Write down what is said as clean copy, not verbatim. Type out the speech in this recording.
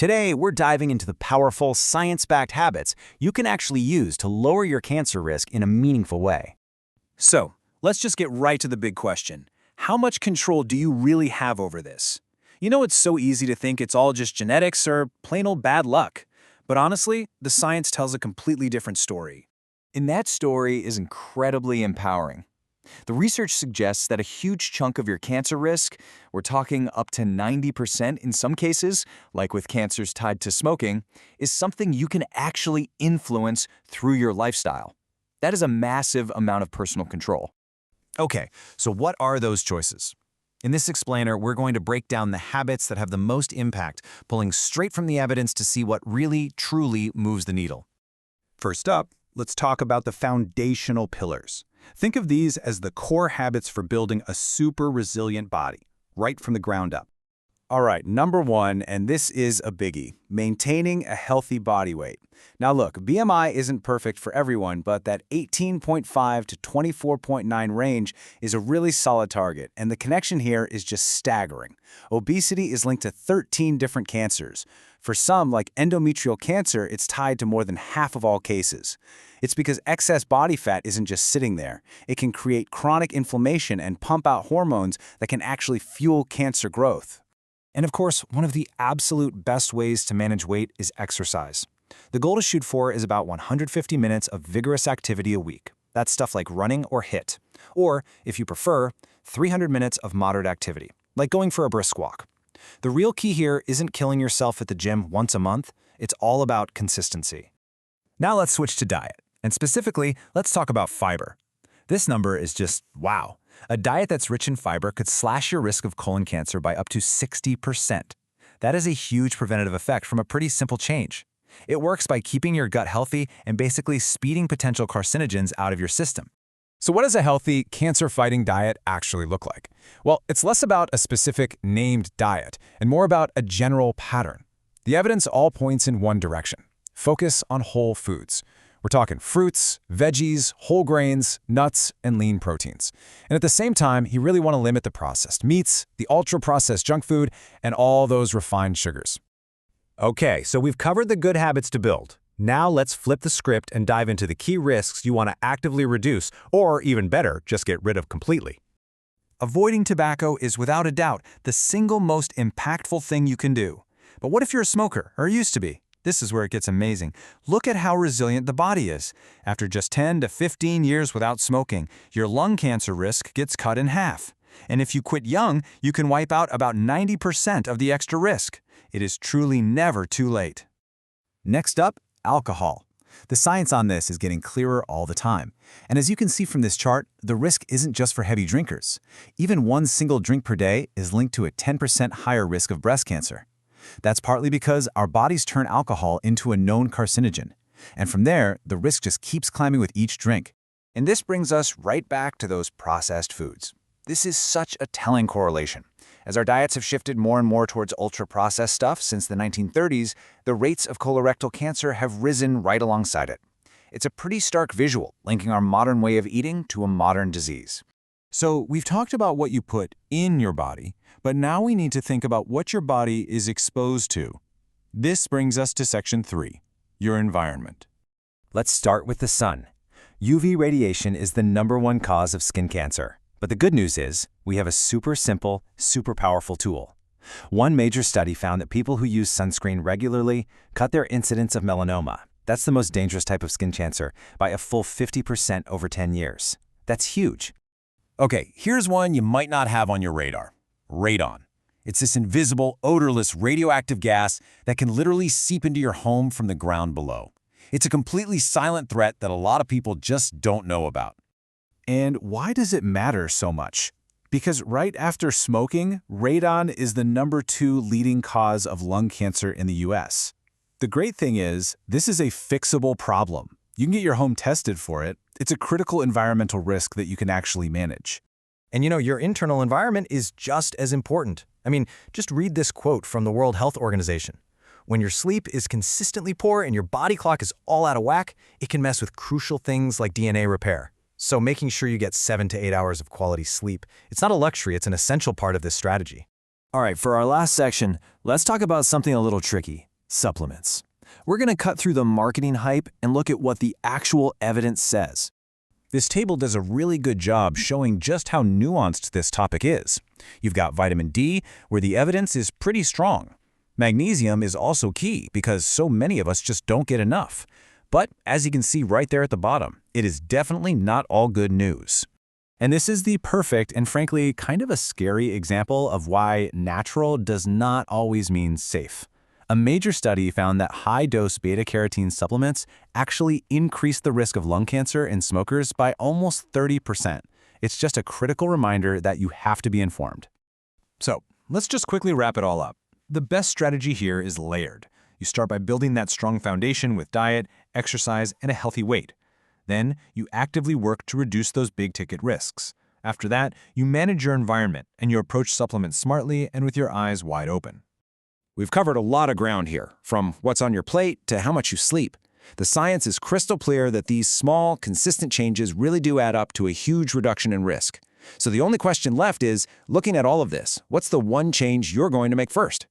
Today, we're diving into the powerful, science-backed habits you can actually use to lower your cancer risk in a meaningful way. So, let's just get right to the big question. How much control do you really have over this? You know, it's so easy to think it's all just genetics or plain old bad luck. But honestly, the science tells a completely different story. And that story is incredibly empowering. The research suggests that a huge chunk of your cancer risk, we're talking up to 90% in some cases, like with cancers tied to smoking, is something you can actually influence through your lifestyle. That is a massive amount of personal control. Okay, so what are those choices? In this explainer, we're going to break down the habits that have the most impact, pulling straight from the evidence to see what really, truly moves the needle. First up, let's talk about the foundational pillars. Think of these as the core habits for building a super resilient body, right from the ground up. All right, number one, and this is a biggie, maintaining a healthy body weight. Now look, BMI isn't perfect for everyone, but that 18.5 to 24.9 range is a really solid target, and the connection here is just staggering. Obesity is linked to 13 different cancers. For some, like endometrial cancer, it's tied to more than half of all cases. It's because excess body fat isn't just sitting there. It can create chronic inflammation and pump out hormones that can actually fuel cancer growth. And of course, one of the absolute best ways to manage weight is exercise. The goal to shoot for is about 150 minutes of vigorous activity a week. That's stuff like running or HIIT. Or, if you prefer, 300 minutes of moderate activity, like going for a brisk walk. The real key here isn't killing yourself at the gym once a month. It's all about consistency. Now let's switch to diet. And specifically, let's talk about fiber. This number is just wow. A diet that's rich in fiber could slash your risk of colon cancer by up to 60%. That is a huge preventative effect from a pretty simple change. It works by keeping your gut healthy and basically speeding potential carcinogens out of your system. So what does a healthy, cancer-fighting diet actually look like? Well, it's less about a specific named diet and more about a general pattern. The evidence all points in one direction. Focus on whole foods. We're talking fruits, veggies, whole grains, nuts, and lean proteins. And at the same time, you really want to limit the processed meats, the ultra-processed junk food, and all those refined sugars. Okay, so we've covered the good habits to build. Now let's flip the script and dive into the key risks you want to actively reduce, or even better, just get rid of completely. Avoiding tobacco is without a doubt the single most impactful thing you can do. But what if you're a smoker, or used to be? This is where it gets amazing. Look at how resilient the body is. After just 10 to 15 years without smoking, your lung cancer risk gets cut in half. And if you quit young, you can wipe out about 90% of the extra risk. It is truly never too late. Next up, alcohol. The science on this is getting clearer all the time. And as you can see from this chart, the risk isn't just for heavy drinkers. Even one single drink per day is linked to a 10% higher risk of breast cancer. That's partly because our bodies turn alcohol into a known carcinogen. And from there, the risk just keeps climbing with each drink. And this brings us right back to those processed foods. This is such a telling correlation. As our diets have shifted more and more towards ultra-processed stuff since the 1930s, the rates of colorectal cancer have risen right alongside it. It's a pretty stark visual, linking our modern way of eating to a modern disease. So we've talked about what you put in your body, but now we need to think about what your body is exposed to. This brings us to section 3, your environment. Let's start with the sun. UV radiation is the #1 cause of skin cancer. But the good news is, we have a super simple, super powerful tool. One major study found that people who use sunscreen regularly cut their incidence of melanoma. That's the most dangerous type of skin cancer by a full 50% over 10 years. That's huge. Okay, here's one you might not have on your radar. Radon. It's this invisible, odorless radioactive gas that can literally seep into your home from the ground below. It's a completely silent threat that a lot of people just don't know about. And why does it matter so much? Because right after smoking, radon is the #2 leading cause of lung cancer in the US. The great thing is, this is a fixable problem. You can get your home tested for it. It's a critical environmental risk that you can actually manage. And your internal environment is just as important. I mean, just read this quote from the World Health Organization. When your sleep is consistently poor and your body clock is all out of whack, it can mess with crucial things like DNA repair. So making sure you get 7 to 8 hours of quality sleep, it's not a luxury, it's an essential part of this strategy. All right, for our last section, let's talk about something a little tricky, Supplements. We're going to cut through the marketing hype and look at what the actual evidence says. This table does a really good job showing just how nuanced this topic is. You've got vitamin D, where the evidence is pretty strong. Magnesium is also key because so many of us just don't get enough. But as you can see right there at the bottom, it is definitely not all good news. And this is the perfect and frankly kind of a scary example of why natural does not always mean safe. A major study found that high-dose beta-carotene supplements actually increase the risk of lung cancer in smokers by almost 30%. It's just a critical reminder that you have to be informed. So, let's just quickly wrap it all up. The best strategy here is layered. You start by building that strong foundation with diet, exercise, and a healthy weight. Then, you actively work to reduce those big-ticket risks. After that, you manage your environment, and you approach supplements smartly and with your eyes wide open. We've covered a lot of ground here, from what's on your plate to how much you sleep. The science is crystal clear that these small, consistent changes really do add up to a huge reduction in risk. So the only question left is, looking at all of this, what's the one change you're going to make first?